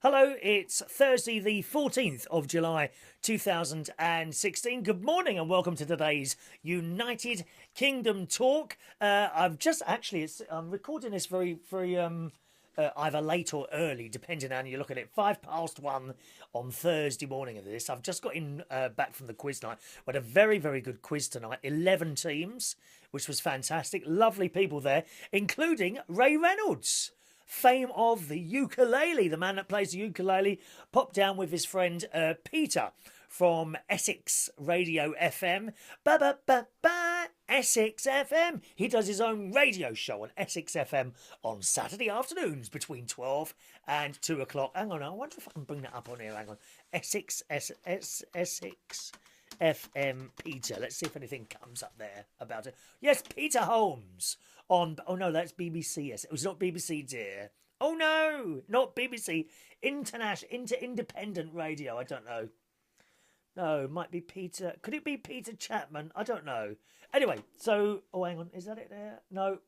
Hello, it's Thursday the 14th of July 2016. Good morning and welcome to today's United Kingdom talk. I'm recording this very either late or early, depending on how you look at it. 1:05 on Thursday morning of this. I've just got in back from the quiz night. We had a very, very good quiz tonight. 11 teams, which was fantastic. Lovely people there, including Ray Reynolds. Fame of the ukulele, the man that plays the ukulele, popped down with his friend Peter from Essex Radio FM. Essex FM. He does his own radio show on Essex FM on Saturday afternoons between 12 and 2 o'clock. Hang on, I wonder if I can bring that up on here. Hang on. Essex FM Peter. Let's see if anything comes up there about it. Yes, Peter Holmes. Oh no, that's BBC. Yes, it was not BBC, dear. Oh no, not BBC. Independent radio. I don't know. No, it might be Peter. Could it be Peter Chapman? I don't know. Anyway, so hang on, is that it there? No,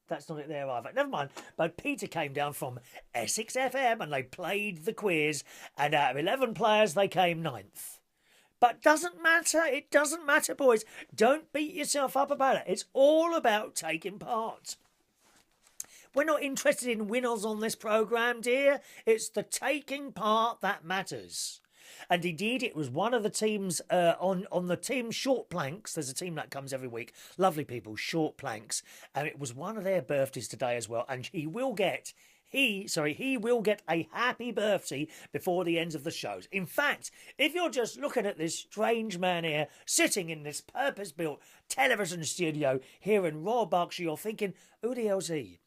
that's not it there either. Never mind. But Peter came down from Essex FM and they played the quiz, and out of 11 players, they came 9th. But doesn't matter. It doesn't matter, boys. Don't beat yourself up about it. It's all about taking part. We're not interested in winners on this programme, dear. It's the taking part that matters. And indeed, it was one of the teams on the team Short Planks. There's a team that comes every week. Lovely people, Short Planks. And it was one of their birthdays today as well. And he will get a happy birthday before the end of the shows. In fact, if you're just looking at this strange man here sitting in this purpose-built television studio here in Royal Berkshire, you're thinking, who the hell's he?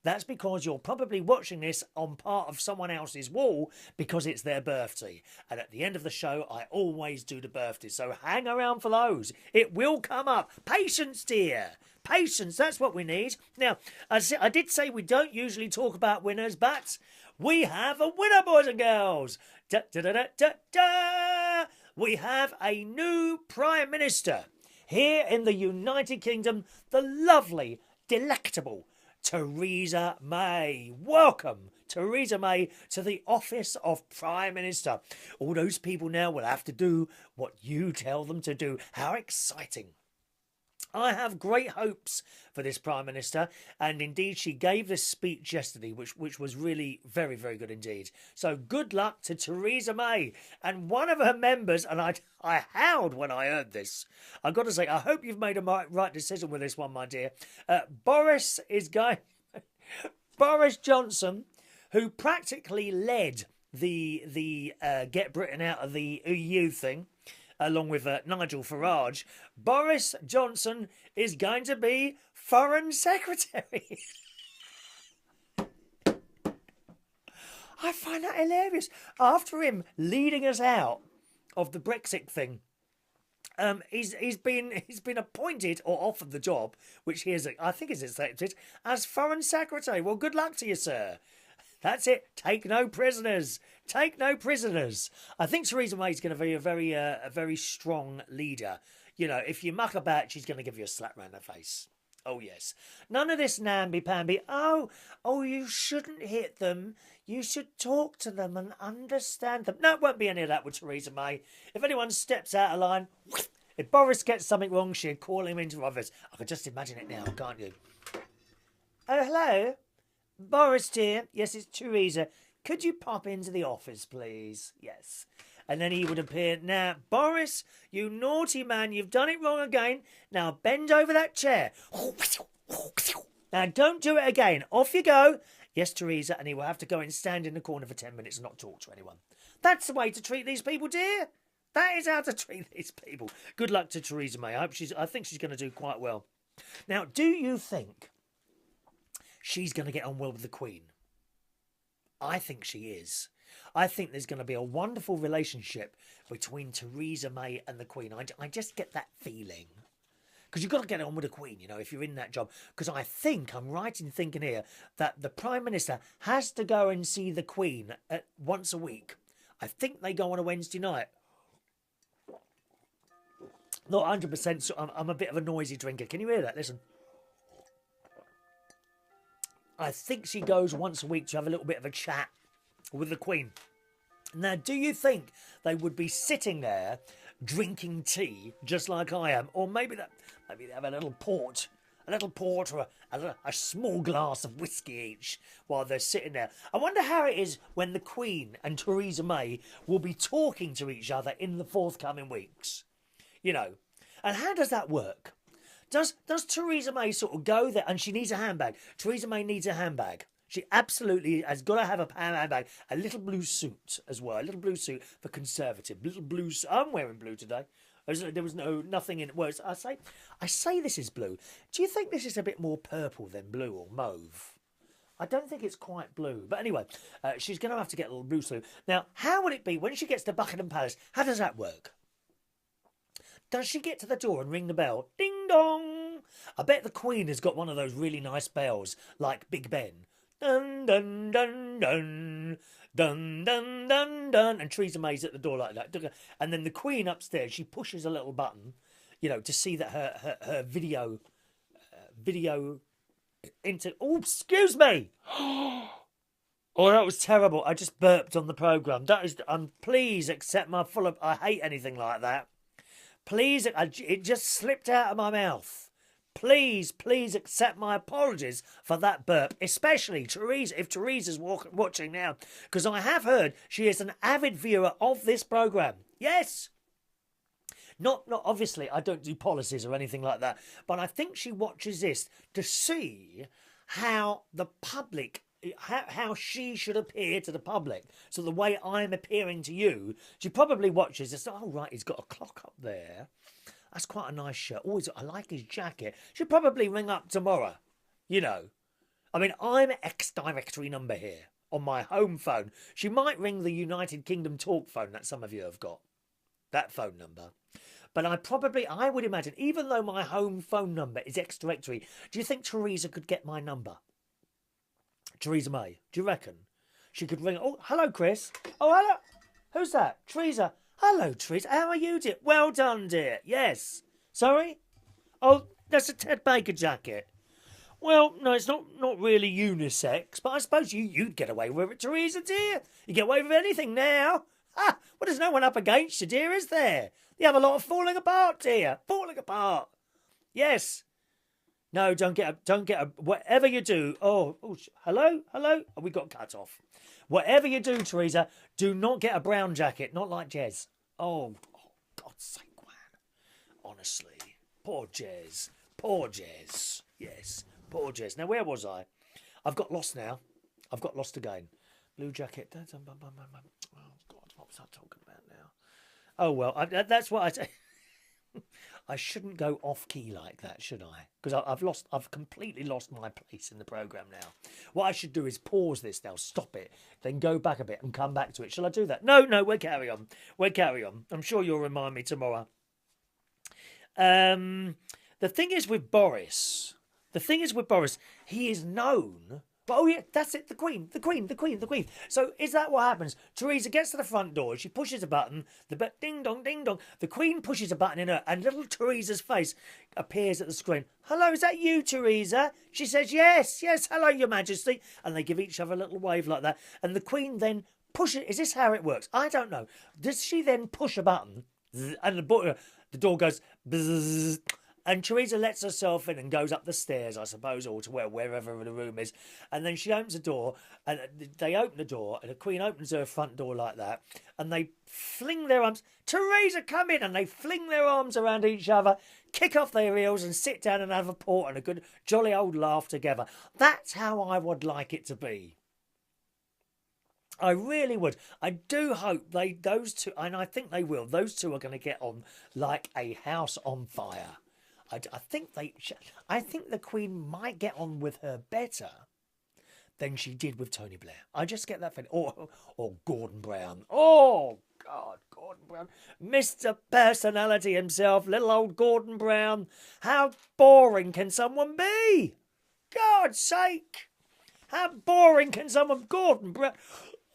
That's because you're probably watching this on part of someone else's wall because it's their birthday. And at the end of the show, I always do the birthday. So hang around for those. It will come up. Patience, dear. Patience, that's what we need. Now, I did say we don't usually talk about winners, but we have a winner, boys and girls. Da, da, da, da, da, da. We have a new Prime Minister here in the United Kingdom, the lovely, delectable Theresa May. Welcome, Theresa May, to the office of Prime Minister. All those people now will have to do what you tell them to do. How exciting. I have great hopes for this Prime Minister, and indeed she gave this speech yesterday, which was really very, very good indeed. So good luck to Theresa May. And one of her members, and I howled when I heard this. I've got to say, I hope you've made a right decision with this one, my dear. Boris Johnson, who practically led the Get Britain Out of the EU thing, along with Nigel Farage. Boris Johnson is going to be Foreign Secretary. I find that hilarious. After him leading us out of the Brexit thing, he's been appointed or offered the job, which he is, I think, is accepted as Foreign Secretary. Well, good luck to you, sir. That's it. Take no prisoners. Take no prisoners. I think Theresa May is going to be a very strong leader. You know, if you muck about, she's going to give you a slap round the face. Oh, yes. None of this namby-pamby. Oh, you shouldn't hit them. You should talk to them and understand them. No, it won't be any of that with Theresa May. If anyone steps out of line, if Boris gets something wrong, she'd call him into office. I can just imagine it now, can't you? Oh, hello? Boris, dear. Yes, it's Theresa. Could you pop into the office, please? Yes. And then he would appear. Now, Boris, you naughty man, you've done it wrong again. Now, bend over that chair. Now, don't do it again. Off you go. Yes, Theresa, and he will have to go and stand in the corner for 10 minutes and not talk to anyone. That's the way to treat these people, dear. That is how to treat these people. Good luck to Theresa May. I think she's going to do quite well. Now, do you think she's going to get on well with the Queen? I think she is. I think there's going to be a wonderful relationship between Theresa May and the Queen. I just get that feeling. Because you've got to get on with the Queen, you know, if you're in that job. Because I think, I'm right in thinking here, that the Prime Minister has to go and see the Queen once a week. I think they go on a Wednesday night. Not 100%, so I'm a bit of a noisy drinker. Can you hear that? Listen. I think she goes once a week to have a little bit of a chat with the Queen. Now, do you think they would be sitting there drinking tea just like I am, or maybe they have a little port or a small glass of whiskey each while they're sitting there? I wonder how it is when the Queen and Theresa May will be talking to each other in the forthcoming weeks. You know, and how does that work? Does Theresa May sort of go there, and she needs a handbag? Theresa May needs a handbag. She absolutely has got to have a handbag, a little blue suit as well, a little blue suit for Conservative, little blue. I'm wearing blue today. There was nothing in it. Well, I say this is blue. Do you think this is a bit more purple than blue or mauve? I don't think it's quite blue. But anyway, she's going to have to get a little blue suit. Now, how would it be when she gets to Buckingham Palace? How does that work? Does she get to the door and ring the bell? Ding dong! I bet the Queen has got one of those really nice bells, like Big Ben. Dun dun dun dun dun dun dun dun, and Theresa May's at the door like that. And then the Queen upstairs, she pushes a little button, you know, to see that her video into. Oh, excuse me! Oh, that was terrible. I just burped on the programme. That is. Please accept my full. I hate anything like that. Please, it just slipped out of my mouth. Please accept my apologies for that burp, especially Theresa, if Theresa's watching now, because I have heard she is an avid viewer of this programme. Yes. Not obviously, I don't do policies or anything like that, but I think she watches this to see how the public, how she should appear to the public. So the way I'm appearing to you, she probably watches this. Oh, right, he's got a clock up there. That's quite a nice shirt. Oh, I like his jacket. She'll probably ring up tomorrow. You know. I mean, I'm ex-directory number here on my home phone. She might ring the United Kingdom talk phone that some of you have got. That phone number. But I would imagine, even though my home phone number is ex-directory, do you think Theresa could get my number? Theresa May, do you reckon? She could ring. Oh, hello, Chris. Oh, hello. Who's that? Theresa. Hello, Theresa. How are you, dear? Well done, dear. Yes. Sorry? Oh, that's a Ted Baker jacket. Well, no, it's not really unisex, but I suppose you'd get away with it, Theresa, dear. You get away with anything now. Well, there's no one up against you, dear, is there? You have a lot of falling apart, dear. Falling apart. Yes. No, don't get a. Whatever you do. Oh, hello. We got cut off. Whatever you do, Theresa, do not get a brown jacket. Not like Jez. Oh, God's sake, man. Honestly, poor Jez. Yes, poor Jez. Now, where was I? I've got lost now. I've got lost again. Blue jacket. Oh God, what was I talking about now? Oh well, that's what I say. I shouldn't go off key like that, should I? Because I've completely lost my place in the programme now. What I should do is pause this now, stop it, then go back a bit and come back to it. Shall I do that? No, we'll carry on. I'm sure you'll remind me tomorrow. The thing is with Boris, he is known. But, oh yeah, that's it, the Queen. So is that what happens? Theresa gets to the front door, she pushes a button, ding dong, the Queen pushes a button in her, and little Theresa's face appears at the screen. Hello, is that you, Theresa? She says, yes, hello, Your Majesty. And they give each other a little wave like that. And the Queen then pushes, is this how it works? I don't know. Does she then push a button, and the door goes, bzzz, and Theresa lets herself in and goes up the stairs, I suppose, or to wherever the room is. And then she opens the door, and they open the door, and the Queen opens her front door like that, and they fling their arms, Theresa, come in, and they fling their arms around each other, kick off their heels, and sit down and have a port and a good jolly old laugh together. That's how I would like it to be. I really would. I do hope those two, and I think they will, those two are going to get on like a house on fire. I think the Queen might get on with her better than she did with Tony Blair. I just get that feeling. Or Gordon Brown. Oh, God, Gordon Brown. Mr. Personality himself, little old Gordon Brown. How boring can someone be? God's sake. How boring can someone... Gordon Brown...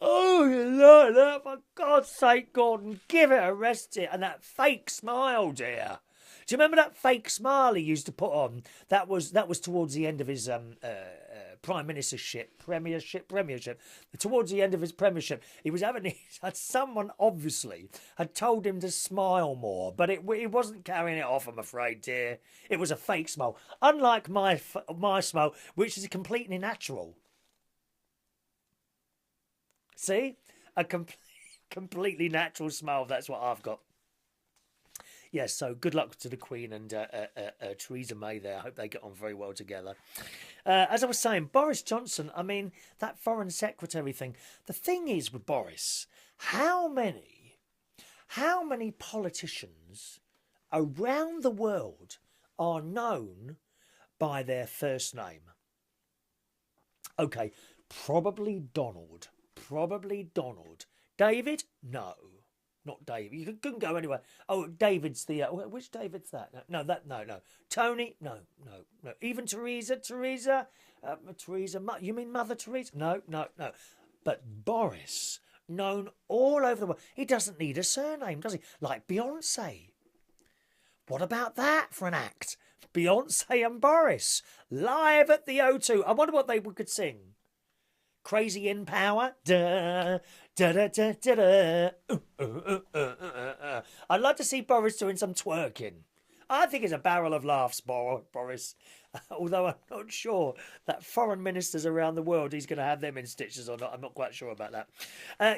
Oh, you like that? For God's sake, Gordon, give it a rest, dear. And that fake smile, dear. Do you remember that fake smile he used to put on? That was towards the end of his prime ministership, premiership. Towards the end of his premiership, he was someone obviously had told him to smile more, but he wasn't carrying it off, I'm afraid, dear. It was a fake smile. Unlike my smile, which is completely natural. See? A completely natural smile, that's what I've got. Yes, so good luck to the Queen and Theresa May there. I hope they get on very well together. As I was saying, Boris Johnson, I mean, that foreign secretary thing. The thing is with Boris, how many politicians around the world are known by their first name? Okay, probably Donald. David? No. Not David. You couldn't go anywhere. Oh, David's the... which David's that? No. Tony? No. Even Theresa? Theresa? You mean Mother Theresa? No. But Boris, known all over the world. He doesn't need a surname, does he? Like Beyonce. What about that for an act? Beyonce and Boris, live at the O2. I wonder what they could sing. Crazy in Power. Da, da, da, da, da, da. I'd like to see Boris doing some twerking. I think it's a barrel of laughs, Boris. Although I'm not sure that foreign ministers around the world, he's going to have them in stitches or not. I'm not quite sure about that.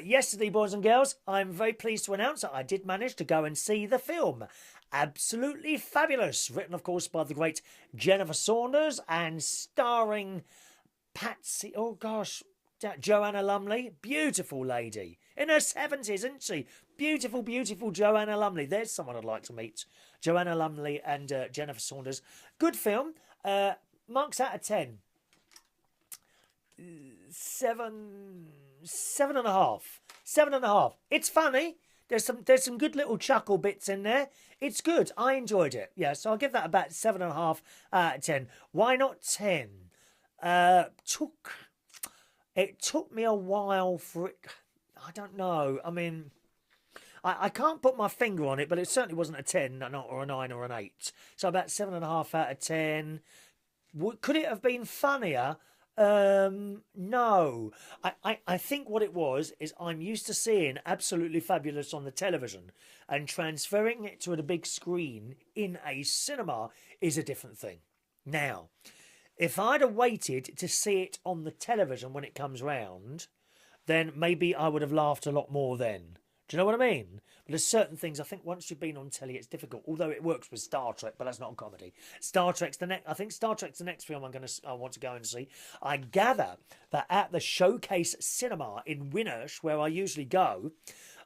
Yesterday, boys and girls, I'm very pleased to announce that I did manage to go and see the film. Absolutely fabulous. Written, of course, by the great Jennifer Saunders and starring Patsy... Oh, gosh... Joanna Lumley, beautiful lady. In her 70s, isn't she? Beautiful Joanna Lumley. There's someone I'd like to meet. Joanna Lumley and Jennifer Saunders. Good film. Marks out of 10. 7.5. 7.5. It's funny. There's some good little chuckle bits in there. It's good. I enjoyed it. Yeah, so I'll give that about 7.5 out of 10. Why not 10? It took me a while for it. I don't know. I mean, I can't put my finger on it, but it certainly wasn't a 10 or a 9 or an 8. So about 7.5 out of 10. Could it have been funnier? No. I think what it was is I'm used to seeing Absolutely Fabulous on the television, and transferring it to the big screen in a cinema is a different thing. Now, if I'd have waited to see it on the television when it comes round, then maybe I would have laughed a lot more then. Do you know what I mean? But there's certain things, I think once you've been on telly, it's difficult. Although it works with Star Trek, but that's not a comedy. I think Star Trek's the next film I want to go and see. I gather that at the Showcase Cinema in Winnersh, where I usually go,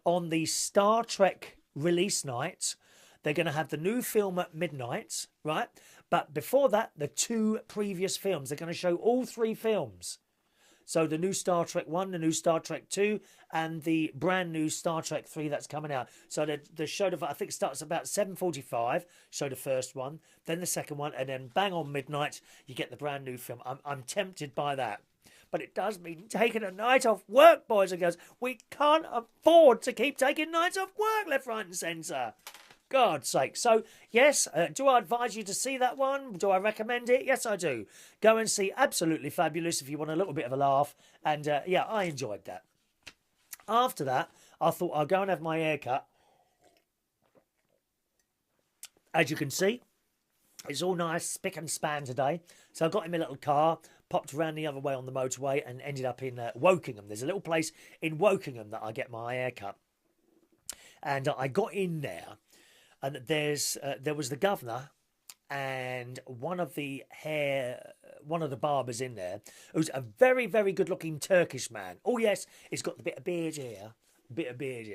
on the Star Trek release night, they're going to have the new film at midnight, right? But before that, the 2 previous films. They're going to show all 3 films. So the new Star Trek 1, the new Star Trek 2, and the brand new Star Trek 3 that's coming out. So the show, I think, starts about 7:45, show the first one, then the second one, and then bang on midnight, you get the brand new film. I'm tempted by that. But it does mean taking a night off work, boys and girls. We can't afford to keep taking nights off work left, right and centre. God's sake. So, yes, do I advise you to see that one? Do I recommend it? Yes, I do. Go and see Absolutely Fabulous if you want a little bit of a laugh. And, yeah, I enjoyed that. After that, I thought I'll go and have my hair cut. As you can see, it's all nice, spick and span today. So I got in my little car, popped around the other way on the motorway and ended up in Wokingham. There's a little place in Wokingham that I get my hair cut. And I got in there. And there was the governor and one of the barbers in there, who's a very, very good looking Turkish man. Oh yes, he's got the bit of beard here,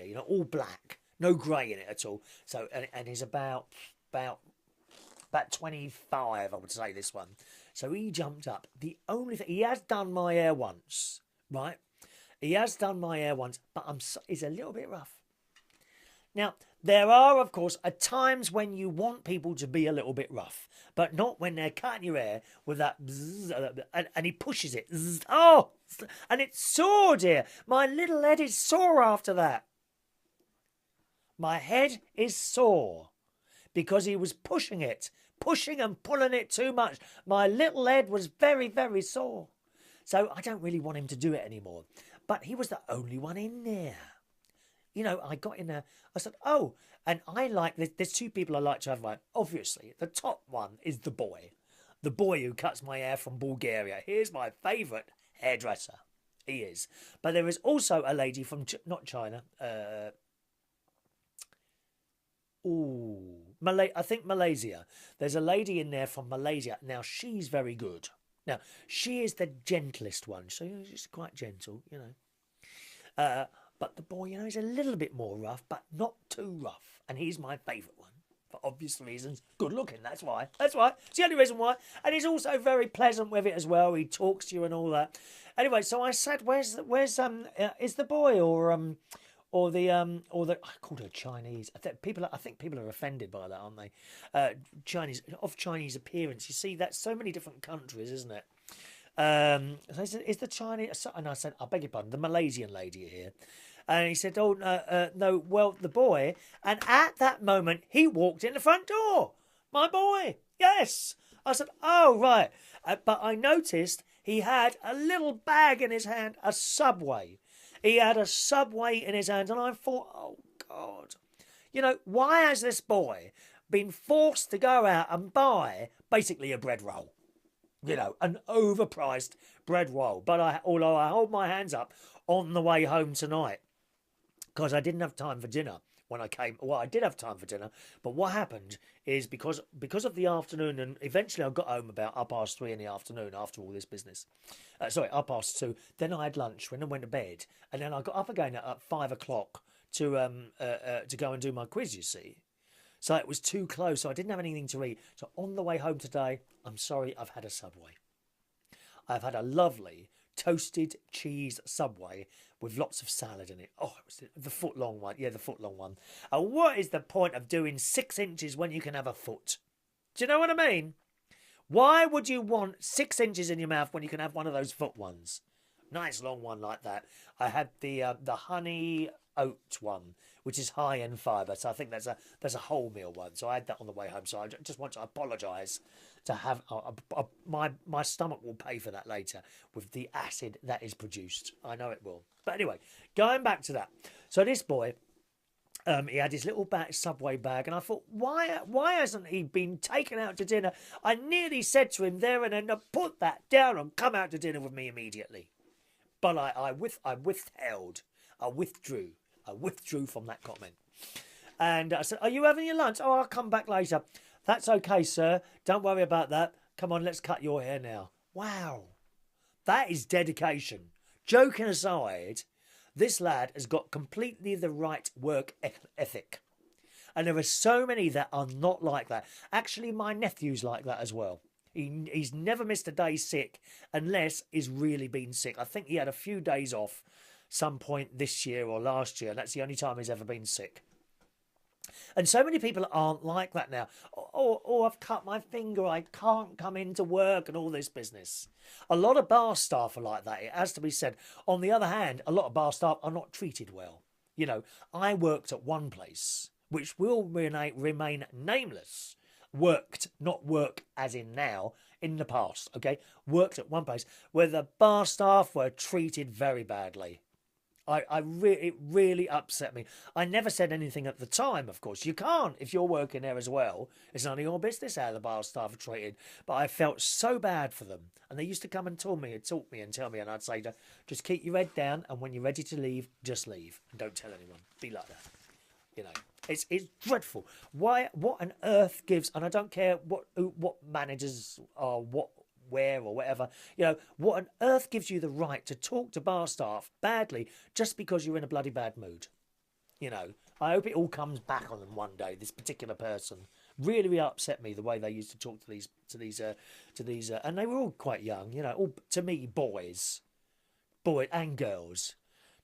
you know, all black, no grey in it at all. So and he's about 25, I would say, this one. So he jumped up. The only thing, he has done my hair once, right? He has done my hair once, but it's a little bit rough. Now, there are, of course, at times when you want people to be a little bit rough, but not when they're cutting your hair with that bzzz, and he pushes it. Zzz, oh, and it's sore, dear. My little head is sore after that. My head is sore because he was pushing and pulling it too much. My little head was very, very sore. So I don't really want him to do it anymore. But he was the only one in there. You know, I got in there. I said, oh, and I like, there's two people I like to have around. Obviously, the top one is the boy. The boy who cuts my hair from Bulgaria. Here's my favourite hairdresser. He is. But there is also a lady from, not China, I think Malaysia. There's a lady in there from Malaysia. Now, she's very good. Now, she is the gentlest one. So she's quite gentle, you know. But the boy, you know, is a little bit more rough, but not too rough. And he's my favourite one. For obvious reasons. Good looking, that's why. That's why. It's the only reason why. And he's also very pleasant with it as well. He talks to you and all that. Anyway, so I said, is the boy or the I called her Chinese. I think people are offended by that, aren't they? Chinese appearance. You see, that's so many different countries, isn't it? So I said, is the Chinese? And I said, I beg your pardon, the Malaysian lady here. And he said, oh, no, well, the boy. And at that moment, he walked in the front door. My boy. Yes. I said, oh, right. But I noticed he had a little bag in his hand, a Subway. He had a Subway in his hand. And I thought, oh, God. You know, why has this boy been forced to go out and buy basically a bread roll? You know, an overpriced bread roll. But although I hold my hands up on the way home tonight, because I didn't have time for dinner when I came. Well, I did have time for dinner, but what happened is because of the afternoon, and eventually I got home about 3:30 in the afternoon after all this business. 2:30. Then I had lunch, and then went to bed, and then I got up again at 5 o'clock to go and do my quiz. You see, so it was too close, so I didn't have anything to eat. So on the way home today, I'm sorry, I've had a Subway. I've had a lovely toasted cheese Subway with lots of salad in it. Oh, it was the foot-long one. Yeah, the foot-long one. And what is the point of doing 6 inches when you can have a foot? Do you know what I mean? Why would you want 6 inches in your mouth when you can have one of those foot ones? Nice long one like that. I had the honey oat one, which is high in fibre. So I think that's a wholemeal one. So I had that on the way home. So I just want to apologise to have my stomach will pay for that later with the acid that is produced. I know it will. But anyway, going back to that. So this boy, he had his little Subway bag, and I thought, why hasn't he been taken out to dinner? I nearly said to him there and then, put that down and come out to dinner with me immediately. But I withheld. I withdrew from that comment. And I said, are you having your lunch? Oh, I'll come back later. That's okay, sir. Don't worry about that. Come on, let's cut your hair now. Wow. That is dedication. Joking aside, this lad has got completely the right work ethic. And there are so many that are not like that. Actually, my nephew's like that as well. He's never missed a day sick unless he's really been sick. I think he had a few days off some point this year or last year. And that's the only time he's ever been sick. And so many people aren't like that now. Oh, I've cut my finger, I can't come into work and all this business. A lot of bar staff are like that, it has to be said. On the other hand, a lot of bar staff are not treated well. You know, I worked at one place, which will remain nameless. Worked, not work as in now, in the past, okay? Worked at one place where the bar staff were treated very badly. It really upset me. I never said anything at the time, of course. You can't if you're working there as well. It's none of your business how the bar staff are treated. But I felt so bad for them. And they used to come and talk me and tell me. And I'd say, just keep your head down. And when you're ready to leave, just leave. And don't tell anyone. Be like that. You know, it's dreadful. What on earth gives, and I don't care what managers are, where or whatever, you know, what on earth gives you the right to talk to bar staff badly just because you're in a bloody bad mood? You know, I hope it all comes back on them one day. This particular person really upset me the way they used to talk to these, and they were all quite young, you know, all to me boys and girls.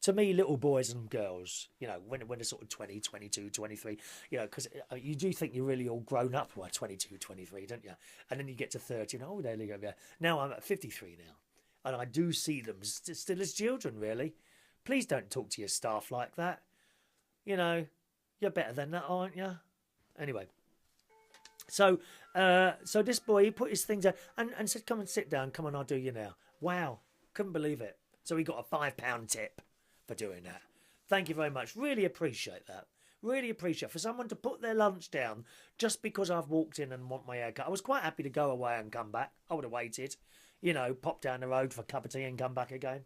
To me, little boys and girls, you know, when they're sort of 20, 22, 23, you know, because you do think you're really all grown up by 22, 23, don't you? And then you get to 30 and, oh, there you go. Now I'm at 53 now. And I do see them still as children, really. Please don't talk to your staff like that. You know, you're better than that, aren't you? Anyway. So this boy, he put his things out and said, come and sit down. Come on, I'll do you now. Wow. Couldn't believe it. So he got a £5 tip for doing that. Thank you very much. Really appreciate that. Really appreciate for someone to put their lunch down just because I've walked in and want my haircut. I was quite happy to go away and come back. I would have waited, you know, pop down the road for a cup of tea and come back again.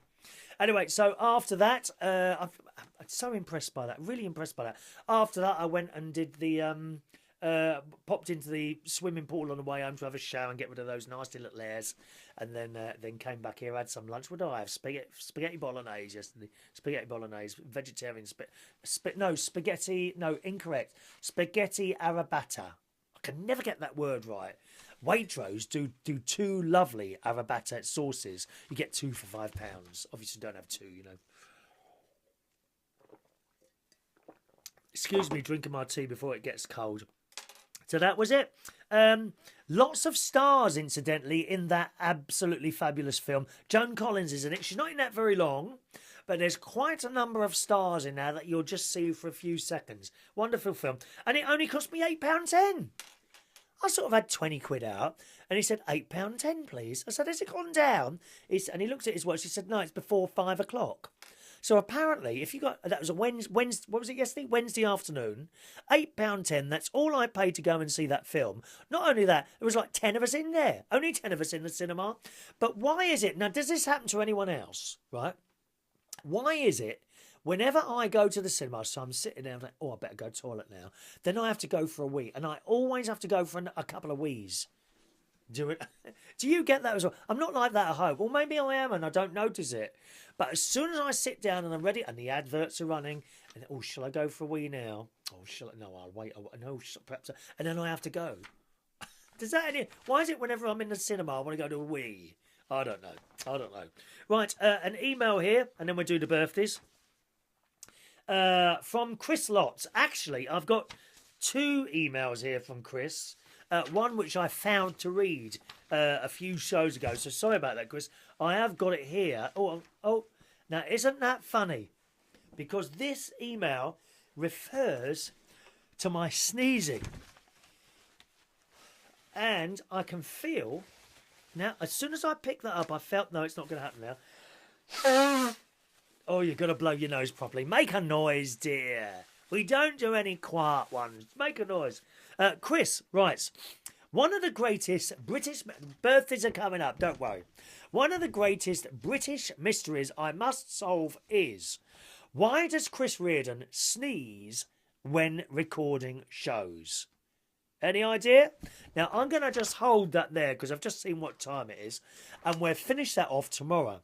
Anyway, so after that, I'm so impressed by that. Really impressed by that. After that, I went and did the popped into the swimming pool on the way home to have a shower and get rid of those nasty little hairs, and then came back here, had some lunch. What did I have? Spaghetti bolognese yesterday. Spaghetti bolognese, vegetarian spaghetti. No, incorrect. Spaghetti arrabbiata. I can never get that word right. Waitrose do two lovely arrabbiata sauces. You get 2 for £5. Obviously, don't have 2, you know. Excuse me, drinking my tea before it gets cold. So that was it. Lots of stars, incidentally, in that absolutely fabulous film. Joan Collins is in it. She's not in that very long, but there's quite a number of stars in there that you'll just see for a few seconds. Wonderful film. And it only cost me £8.10. I sort of had 20 quid out, and he said, £8.10, please. I said, has it gone down? And he looked at his watch. He said, no, it's before 5 o'clock. So apparently, if you got, that was a Wednesday, what was it yesterday? Wednesday afternoon, £8.10. That's all I paid to go and see that film. Not only that, there was like 10 of us in there. Only 10 of us in the cinema. But why is it, now does this happen to anyone else, right? Why is it, whenever I go to the cinema, so I'm sitting there, I'm like, oh, I better go to the toilet now. Then I have to go for a wee. And I always have to go for a couple of wees. Do you get that as well? I'm not like that at home. Well, maybe I am and I don't notice it. But as soon as I sit down and I'm ready and the adverts are running, and oh, shall I go for a wee now? Oh, shall I? No, I'll wait. No, perhaps. And then I have to go. Does that any? Why is it whenever I'm in the cinema I want to go to a wee? I don't know. Right, an email here, and then we'll do the birthdays. From Chris Lotz. Actually, I've got 2 emails here from Chris. One which I found to read a few shows ago. So sorry about that, Chris. I have got it here. Oh, now isn't that funny? Because this email refers to my sneezing. And I can feel... Now, as soon as I picked that up, I felt... No, it's not going to happen now. Oh, you've got to blow your nose properly. Make a noise, dear. We don't do any quiet ones. Make a noise. Chris writes, one of the greatest British... Birthdays are coming up, don't worry. One of the greatest British mysteries I must solve is, why does Chris Reardon sneeze when recording shows? Any idea? Now, I'm going to just hold that there because I've just seen what time it is. And we'll finish that off tomorrow.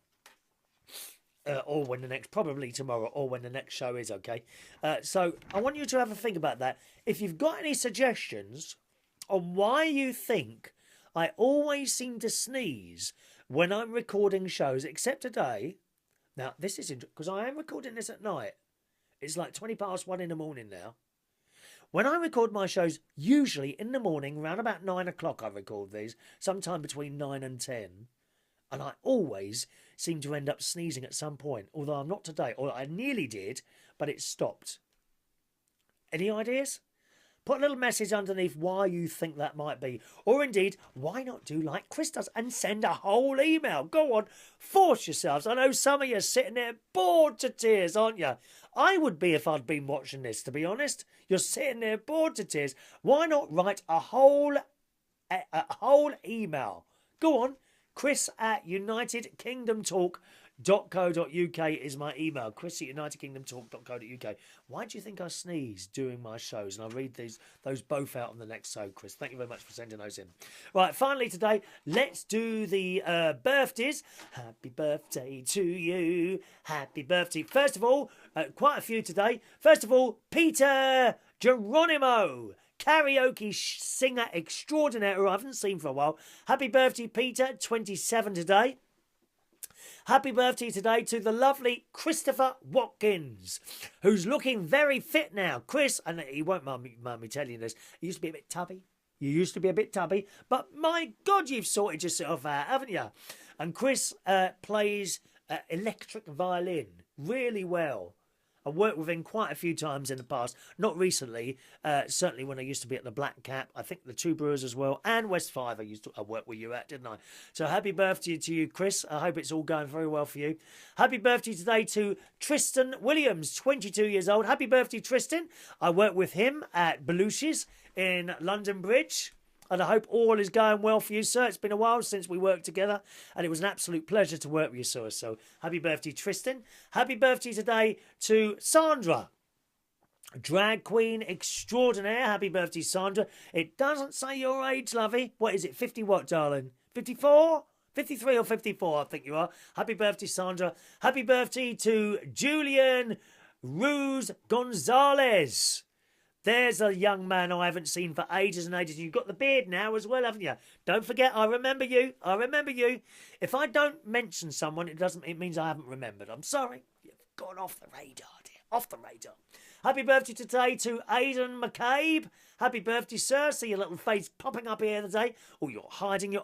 Or when the next, probably tomorrow, or when the next show is, okay? So I want you to have a think about that. If you've got any suggestions on why you think I always seem to sneeze when I'm recording shows, except today. Now, this is because I am recording this at night. It's like 1:20 in the morning now. When I record my shows, usually in the morning, around about 9 o'clock I record these, sometime between 9 and 10. And I always seem to end up sneezing at some point, although I'm not today, or I nearly did, but it stopped. Any ideas? Put a little message underneath why you think that might be. Or indeed, why not do like Chris does and send a whole email? Go on, force yourselves. I know some of you are sitting there bored to tears, aren't you? I would be if I'd been watching this, to be honest. You're sitting there bored to tears. Why not write a whole email? Go on. Chris@UnitedKingdomTalk.co.uk is my email. Chris@UnitedKingdomTalk.co.uk. Why do you think I sneeze during my shows? And I'll read those both out on the next show, Chris. Thank you very much for sending those in. Right, finally today, let's do the birthdays. Happy birthday to you. Happy birthday. First of all, quite a few today. First of all, Peter Geronimo. Karaoke singer extraordinaire who I haven't seen for a while. Happy birthday, Peter, 27 today. Happy birthday today to the lovely Christopher Watkins, who's looking very fit now. Chris, and he won't mind me telling you this, he used to be a bit tubby. You used to be a bit tubby, but my God, you've sorted yourself out, haven't you? And Chris plays electric violin really well. I've worked with him quite a few times in the past. Not recently, certainly when I used to be at the Black Cap. I think the Two Brewers as well, and West 5 I worked with you at, didn't I? So happy birthday to you, Chris. I hope it's all going very well for you. Happy birthday today to Tristan Williams, 22 years old. Happy birthday, Tristan. I worked with him at Belushi's in London Bridge. And I hope all is going well for you, sir. It's been a while since we worked together, and it was an absolute pleasure to work with you, sir. So happy birthday, Tristan. Happy birthday today to Sandra, drag queen extraordinaire. Happy birthday, Sandra. It doesn't say your age, lovey. What is it, 50 what, darling? 54? 53 or 54, I think you are. Happy birthday, Sandra. Happy birthday to Julian Ruse Gonzalez. There's a young man I haven't seen for ages and ages. You've got the beard now as well, haven't you? Don't forget, I remember you. I remember you. If I don't mention someone, it means I haven't remembered. I'm sorry. You've gone off the radar, dear. Off the radar. Happy birthday today to Aiden McCabe. Happy birthday, sir. See your little face popping up here today. Oh, you're hiding your...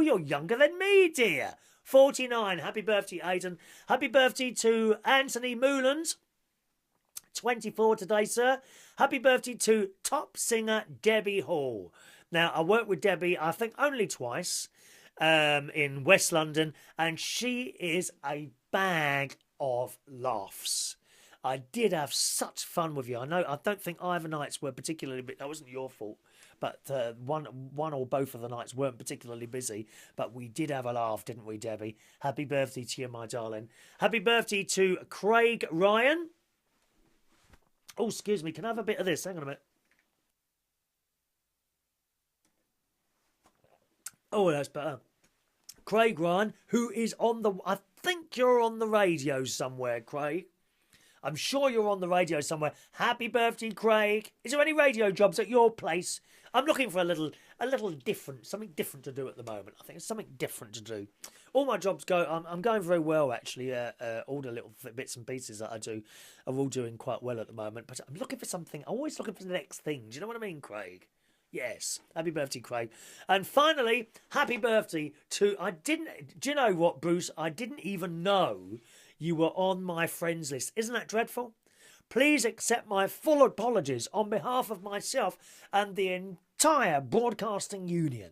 you're younger than me, dear. 49. Happy birthday, Aiden. Happy birthday to Anthony Moulins. 24 today, sir. Happy birthday to top singer Debi Hall. Now, I worked with Debi, I think, only twice in West London, and she is a bag of laughs. I did have such fun with you. I don't think either nights were particularly... That wasn't your fault, but one or both of the nights weren't particularly busy. But we did have a laugh, didn't we, Debi? Happy birthday to you, my darling. Happy birthday to Craig Ryan. Oh, excuse me. Can I have a bit of this? Hang on a minute. Oh, that's better. Craig Ryan, who is on the... I think you're on the radio somewhere, Craig. I'm sure you're on the radio somewhere. Happy birthday, Craig. Is there any radio jobs at your place? I'm looking for a little different, something different to do at the moment. I think it's something different to do. All my jobs I'm going very well, actually. All the little bits and pieces that I do are all doing quite well at the moment. But I'm looking for something. I'm always looking for the next thing. Do you know what I mean, Craig? Yes. Happy birthday, Craig. And finally, happy birthday to... do you know what, Bruce? I didn't even know you were on my friends list. Isn't that dreadful? Please accept my full apologies on behalf of myself and the entire broadcasting union.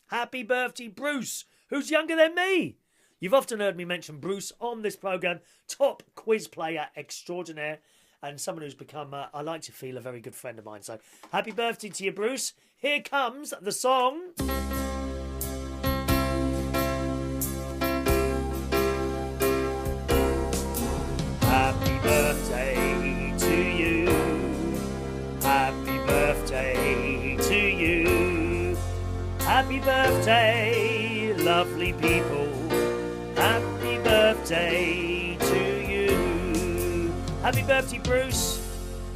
Happy birthday, Bruce, who's younger than me. You've often heard me mention Bruce on this programme, top quiz player extraordinaire, and someone who's become, I like to feel, a very good friend of mine. So happy birthday to you, Bruce. Here comes the song. Happy birthday to you. Happy birthday to you. Happy birthday, lovely people. Happy birthday to you. Happy birthday, Bruce.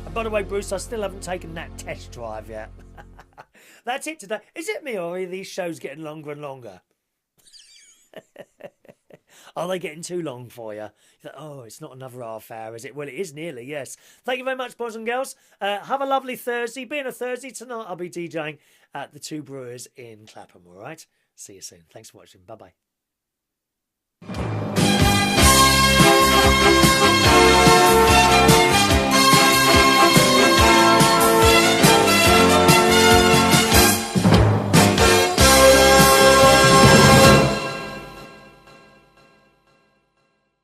And by the way, Bruce, I still haven't taken that test drive yet. That's it today. Is it me, or are these shows getting longer and longer? Are they getting too long for you? Oh, it's not another half hour, is it? Well, it is nearly, yes. Thank you very much, boys and girls. Have a lovely Thursday. Being a Thursday, tonight I'll be DJing at the Two Brewers in Clapham, all right? See you soon. Thanks for watching. Bye-bye.